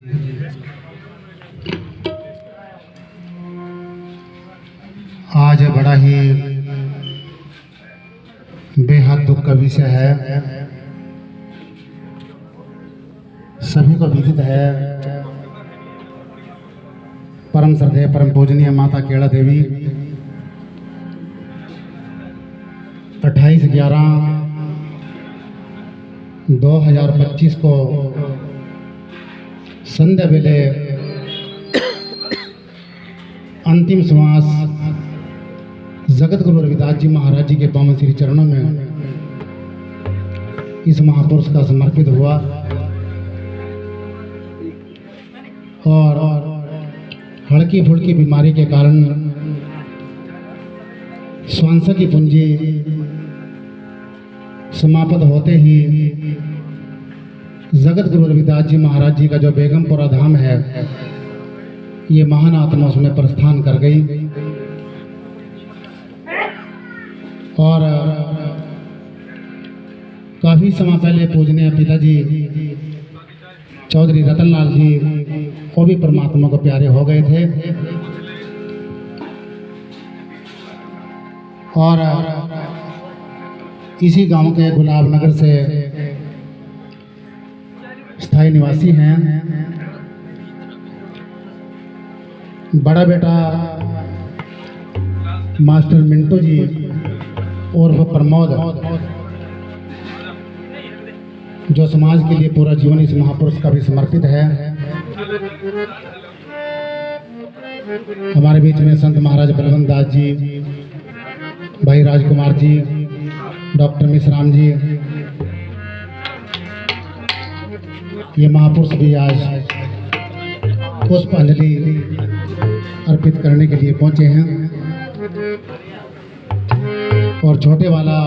आज बड़ा ही बेहद दुख का विषय है। सभी को विदित है, परम श्रद्धेय परम पूजनीय माता केड़ा देवी 28/11/2025 को संध्या वेले अंतिम श्वास जगत गुरु रविदास जी महाराज जी के पावन श्री चरणों में इस महापुरुष का समर्पित हुआ। और हल्की फुल्की बीमारी के कारण श्वास की पूंजी समाप्त होते ही जगत गुरु रविदास जी महाराज जी का जो बेगमपुरा धाम है, ये महान आत्मा उसमें प्रस्थान कर गई। और काफ़ी समय पहले पूजनीय पिताजी चौधरी रतनलाल जी वो भी परमात्मा को प्यारे हो गए थे। और इसी गांव के गुलाब नगर से स्थायी निवासी हैं। बड़ा बेटा मास्टर मिंटू जी और वह प्रमोद, जो समाज के लिए पूरा जीवन इस महापुरुष का भी समर्पित है। हमारे बीच में संत महाराज बलवंत दास जी, भाई राजकुमार जी, डॉक्टर मिश्राम जी, ये महापुरुष भी आज पुष्पांजलि अर्पित करने के लिए पहुंचे हैं। और छोटे वाला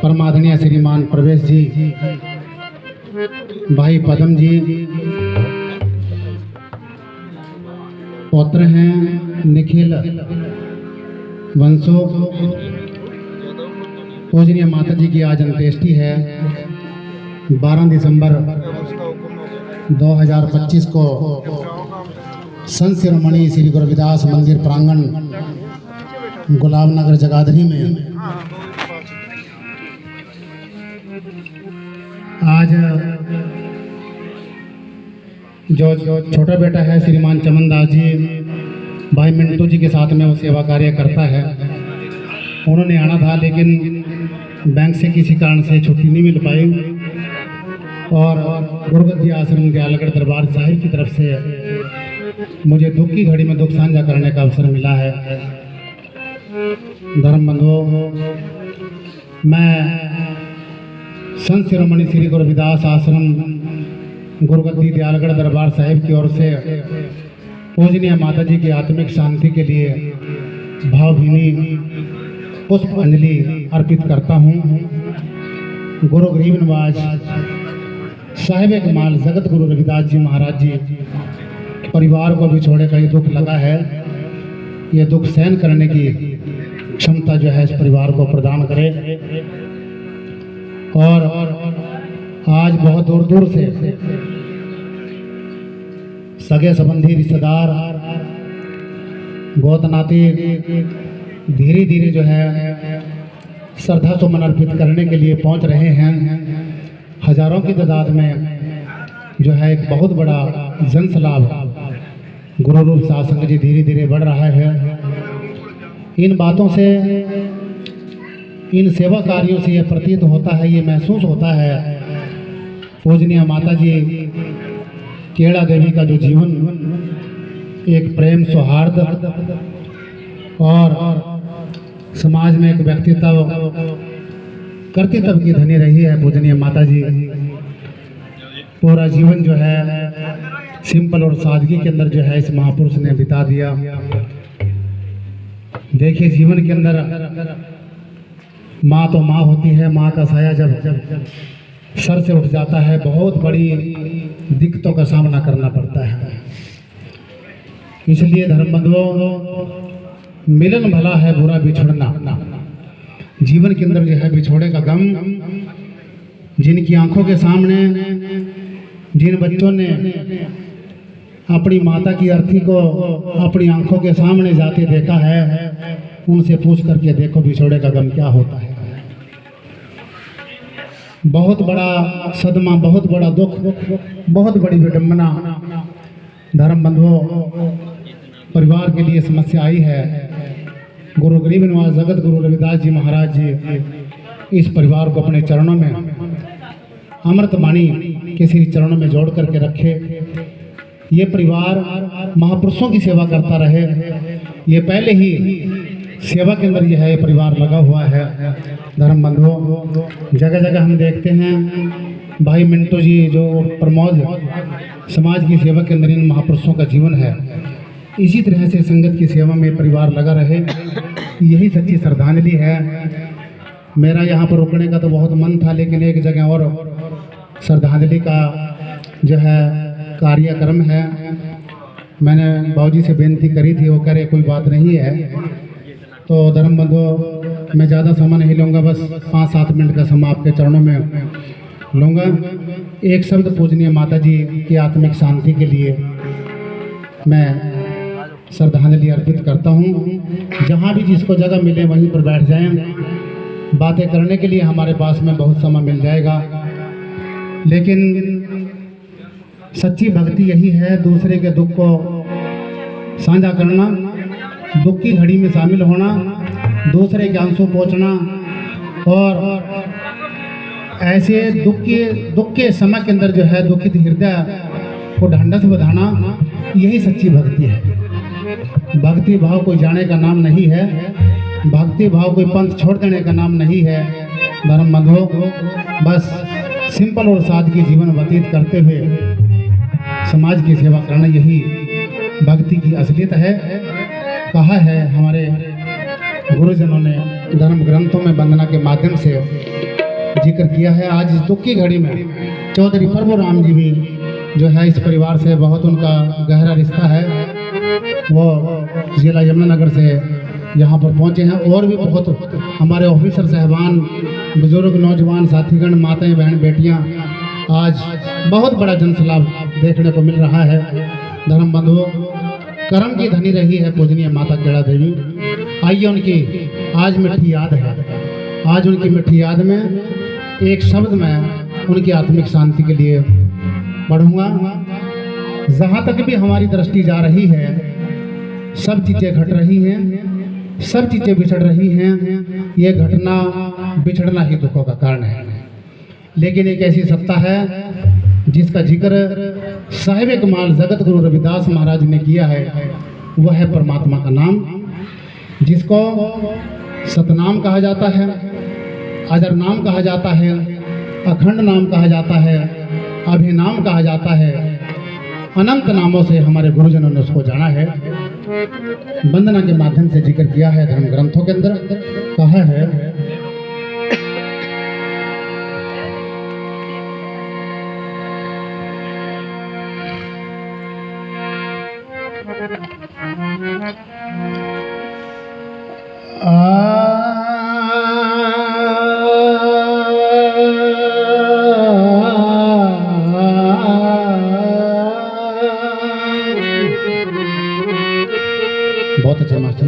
परमादरणीय श्रीमान प्रवेश जी, भाई पदम जी, पौत्र हैं निखिल वंशो। पूजनीय माता जी की आज अंत्येष्टि है। 12 दिसंबर 2025 को संत शिरोमणि श्री गुरु रविदास मंदिर प्रांगण गुलाब नगर जगाधरी में आज जो छोटा बेटा है श्रीमान चमन दास जी, भाई मिंटू जी के साथ में वो सेवा कार्य करता है। उन्होंने आना था लेकिन बैंक से किसी कारण से छुट्टी नहीं मिल पाई। और गुरुगद्दी आश्रम दयालगढ़ दरबार साहिब की तरफ से मुझे दुख की घड़ी में दुख साझा करने का अवसर मिला है। धर्म बंधुओं, मैं संत शिरोमणि श्री गुरु रविदास आश्रम गुरुगद्दी दयालगढ़ दरबार साहिब की ओर से पूजनीय माता जी की आत्मिक शांति के लिए भावभीनी पुष्पांजलि अर्पित करता हूँ। गुरु गरीब नवाज साहिब कमाल जगत गुरु रविदास जी महाराज जी परिवार को भी छोड़े का ये दुख लगा है। ये दुख सहन करने की क्षमता जो है इस परिवार को प्रदान करे। और आज बहुत दूर दूर से सगे संबंधी रिश्तेदार बहुत नाते धीरे धीरे जो है श्रद्धा सुमन अर्पित करने के लिए पहुंच रहे हैं। हजारों की तादाद में जो है एक बहुत बड़ा जनसलाभ गुरु रूप सत्संग जी धीरे धीरे बढ़ रहा है। इन बातों से, इन सेवा कार्यों से यह प्रतीत होता है, ये महसूस होता है पूजनीय माता जी केड़ा देवी का जो जीवन एक प्रेम सौहार्द और समाज में एक व्यक्तित्व कर्तव्य की धनी रही है। पूजनीय माता जी पूरा जीवन जो है सिंपल और सादगी के अंदर जो है इस महापुरुष ने बिता दिया। देखिए, जीवन के अंदर माँ तो माँ होती है, माँ का साया जब सर से उठ जाता है बहुत बड़ी दिक्कतों का सामना करना पड़ता है। इसलिए धर्म बंधुओं, मिलन भला है बुरा बिछड़ना। जीवन के अंदर जो है बिछोड़े का गम, जिनकी आंखों के सामने जिन बच्चों ने अपनी माता की अर्थी को अपनी आंखों के सामने जाते देखा है, उनसे पूछ करके देखो बिछोड़े का गम क्या होता है। बहुत बड़ा सदमा, बहुत बड़ा दुख, बहुत बड़ी विडंबना धर्म बंधुओं परिवार के लिए समस्या आई है। गुरु गरीब निवास जगत गुरु रविदास जी महाराज जी इस परिवार को अपने चरणों में अमृत वाणी के श्री चरणों में जोड़ करके रखे। ये परिवार महापुरुषों की सेवा करता रहे। ये पहले ही सेवा के अंदर ये परिवार लगा हुआ है। धर्म बंधुओं जगह जगह हम देखते हैं भाई मिंटू जी जो प्रमोद समाज की सेवा के अंदर इन महापुरुषों का जीवन है। इसी तरह से संगत की सेवा में परिवार लगा रहे, यही सच्ची श्रद्धांजलि है। मेरा यहाँ पर रुकने का तो बहुत मन था, लेकिन एक जगह और श्रद्धांजलि का जो है कार्यक्रम है। मैंने बाबूजी से बेनती करी थी, वो कह रहे कोई बात नहीं है। तो धर्म बंधुओं मैं ज़्यादा समय नहीं लूँगा, बस 5-7 मिनट का समय आपके चरणों में लूँगा। एक शब्द पूजनीय माता जी की आत्मिक शांति के लिए मैं श्रद्धांजलि अर्पित करता हूँ। जहाँ भी जिसको जगह मिले वहीं पर बैठ जाएं। बातें करने के लिए हमारे पास में बहुत समय मिल जाएगा, लेकिन सच्ची भक्ति यही है, दूसरे के दुख को साझा करना, दुख की घड़ी में शामिल होना, दूसरे के आंसू पोंछना और ऐसे दुख के समय के अंदर जो है दुखित हृदय को ढांढस बंधाना, यही सच्ची भक्ति है। भक्ति भाव कोई जाने का नाम नहीं है, भक्ति भाव कोई पंथ छोड़ देने का नाम नहीं है। धर्म बंधुओं बस सिंपल और सादगी जीवन व्यतीत करते हुए समाज की सेवा करना, यही भक्ति की असलियत है। कहा है हमारे गुरुजनों ने धर्म ग्रंथों में वंदना के माध्यम से जिक्र किया है। आज इस दुख की घड़ी में चौधरी प्रभु राम जी भी जो है इस परिवार से बहुत उनका गहरा रिश्ता है। वो जिला यमुनानगर से यहाँ पर पहुँचे हैं और भी बहुत हमारे ऑफिसर साहबान, बुजुर्ग, नौजवान साथीगण, माताएं, बहन, बेटियाँ, आज बहुत बड़ा जनसलाभ देखने को मिल रहा है। धर्म बंधुओं कर्म की धनी रही है पूजनीय माता केड़ा देवी। आइए उनकी आज मिठी याद है, आज उनकी मिठी याद में एक शब्द में उनकी आत्मिक शांति के लिए पढ़ूंगा। जहाँ तक भी हमारी दृष्टि जा रही है, सब चीज़ें घट रही हैं, सब चीज़ें बिछड़ रही हैं। ये घटना बिछड़ना ही दुखों का कारण है, लेकिन एक ऐसी सत्ता है जिसका जिक्र साहिब कमाल जगत गुरु रविदास महाराज ने किया है, वह है परमात्मा का नाम, जिसको सतनाम कहा जाता है, अजर नाम कहा जाता है, अखंड नाम कहा जाता है, अभिनाम कहा जाता है। अनंत नामों से हमारे गुरुजनों ने उसको जाना है, वंदना के माध्यम से जिक्र किया है। धर्म ग्रंथों के अंदर कहा है बहुत अच्छे मास्टर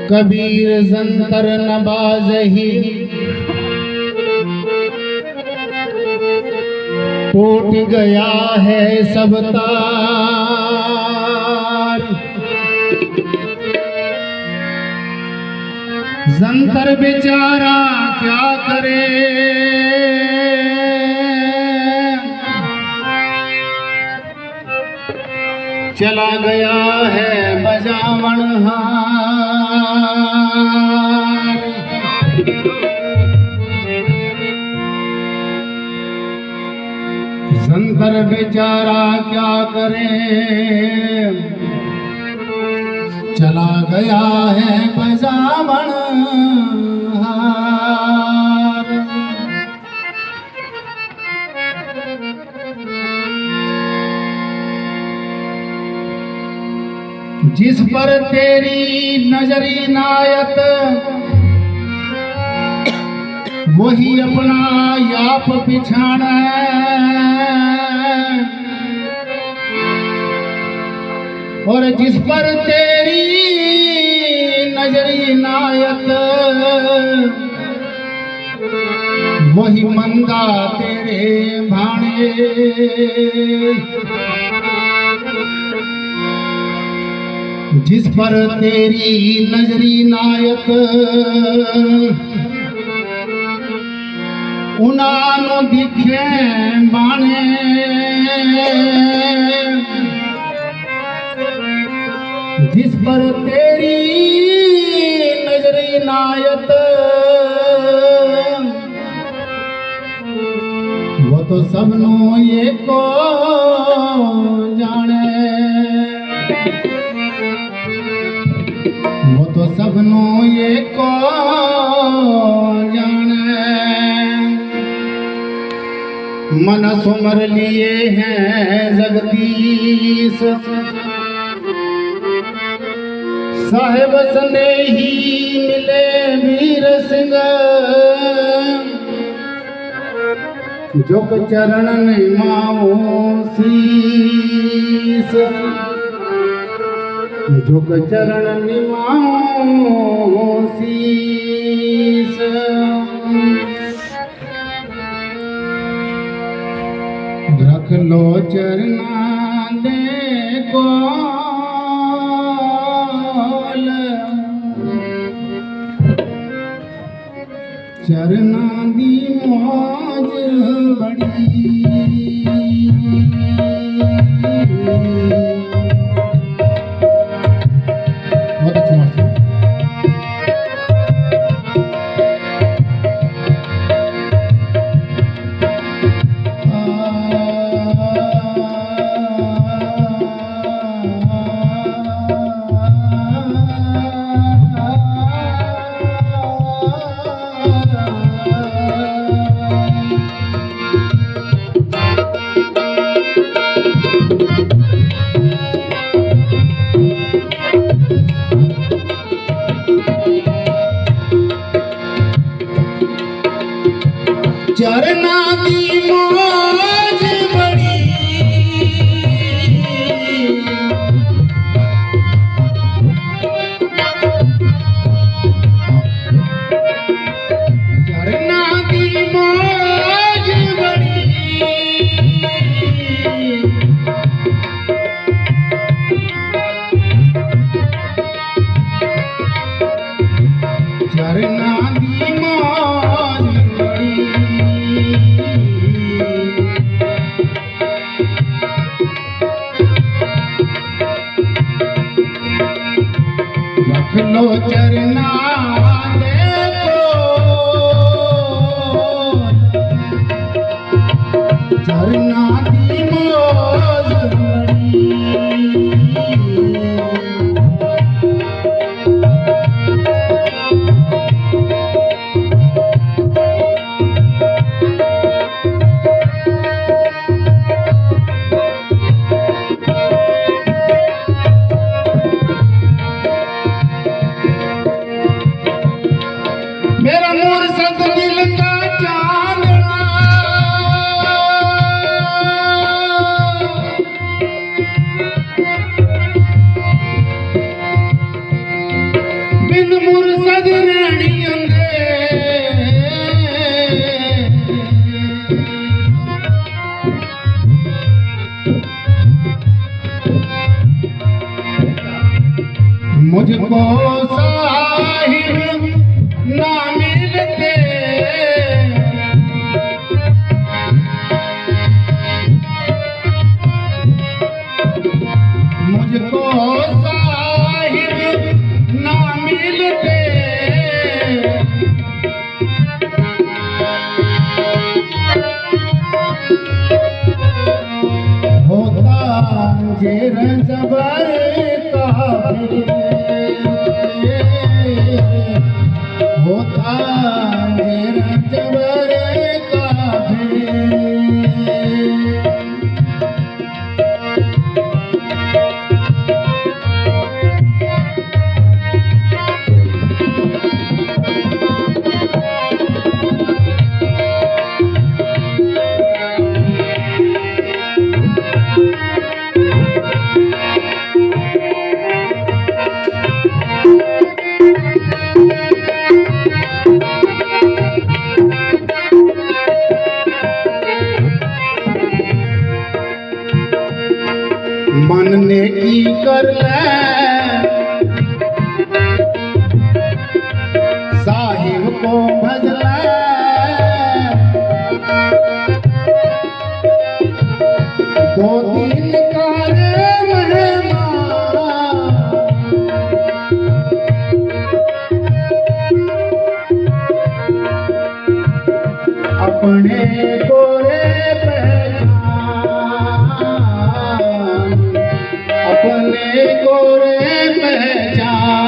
कबीर जंतर न बाजही टूट गया है सब तार। जंतर बेचारा क्या करे, चला गया है बजावन हार। संतर बेचारा क्या करे, चला गया है बजावन हार। जिस पर तेरी नजरी नायत, वही अपना याप पिछाना। और जिस पर तेरी नजरी नायत, वही मंदा तेरे भाणे। जिस पर तेरी नजरी नायत, उनानु दिखे बाणे। जिस पर तेरी नजरी नायत, वो तो सबनों ये को जाने। वो तो सबनों ये को जाने। मन सुमर लिए हैं जगदीश, साहेब स्नेही मिले वीर सिंह। जुग चरण निमाओ शीस, जुग चरण निमाओ शीस। रख लो चरना देखो, चरना दी मौज बड़ी। बहुत अच्छा मास्टर। चरना दी मौज बड़ी, चरना दी मौज बड़ी। चरना दी मौज बड़ी। रख लो चरना देखो, चरना दी मौज बड़ी। मेरा मुर्शद दिल का चांदना, बिन मुर्शद रहनी अंधेर। मुझको साहिब ना मिलते, मुझको साहिब ना मिलते। जे रजबर काफिर होता जे रजबर काफिर। मन ने की कर ले साहिब को भज ले, दो दिन का रे मेहमान अपने गोरे अपने गोरे पहचान।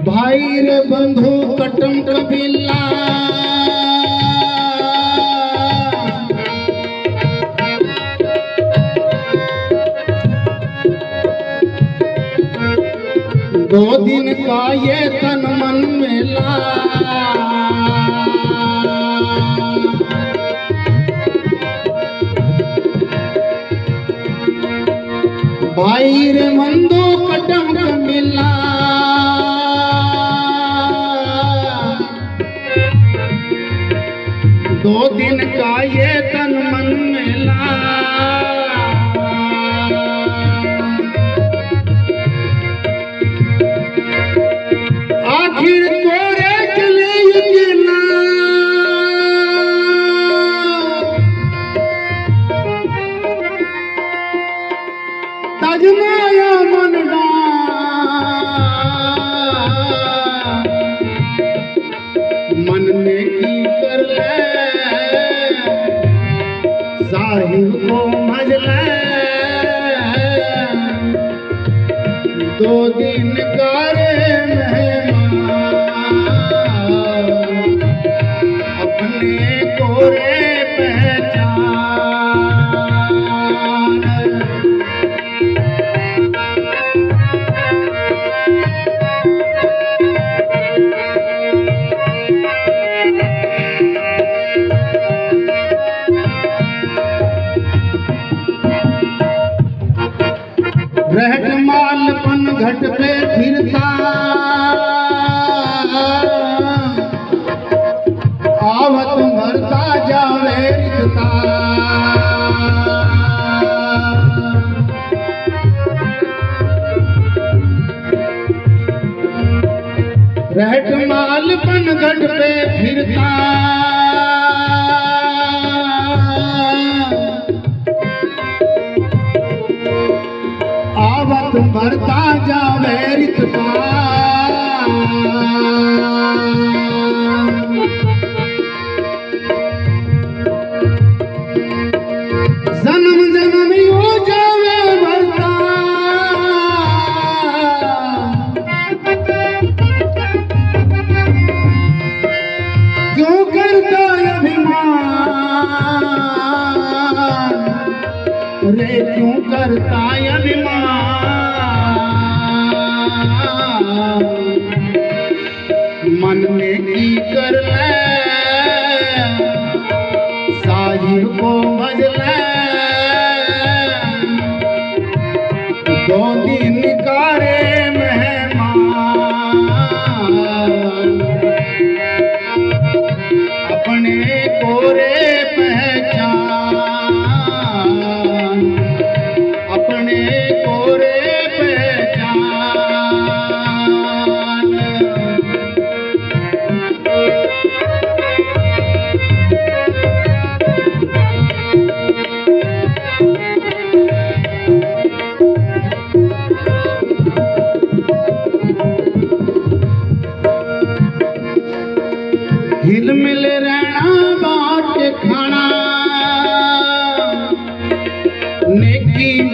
भाई रे बंधु कटम कबीला दो दिन का ये तन मन मेला, भाई रे मंदो कटम मिला, दो दिन का ये तन मन मेला। आखिर तोरे चले गिला तजमाया मनना, मन ने की कर ले साहिब को भज ले, दो दिन का रे अपने गोरे पहचान। रहट मालपन घट पे फिरता आवत मरता जावे रिकता, रहट मालपन घट पे फिरता आवत मरता जावे रिकता। जन्म जन्म यो जावे भरता क्यों करता अभिमान रे क्यों करता अभिमान। मन ने की कर ले साहिब को भज ले, दो दिन का रे मेहमान अपने कोरे पहचान, अपने कोरे पहचान।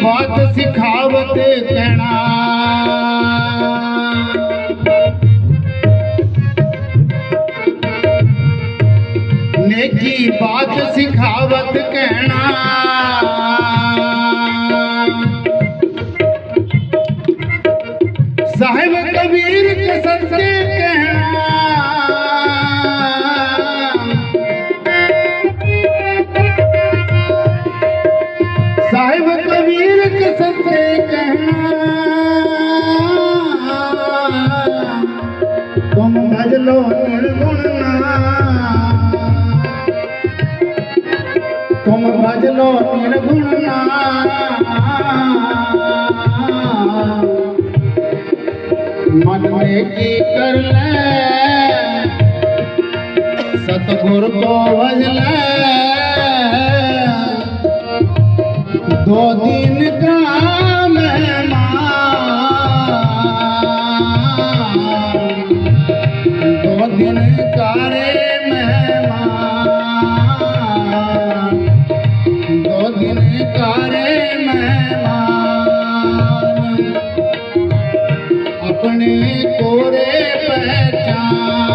बात सिखावत कहना, नेकी बात सिखावत कहना, साहिब कबीर के सत्य कहना, साहिब कबीर के सत्य कहना, तुम भज लो निर्गुण ना, तुम भज लो निर्गुण ना, मन में की कर ले सतगुर को भज ले, दो दिन का मेहमान, दो दिन का रे मेहमान, दो दिन का रे मेहमान, अपने कोरे पहचान,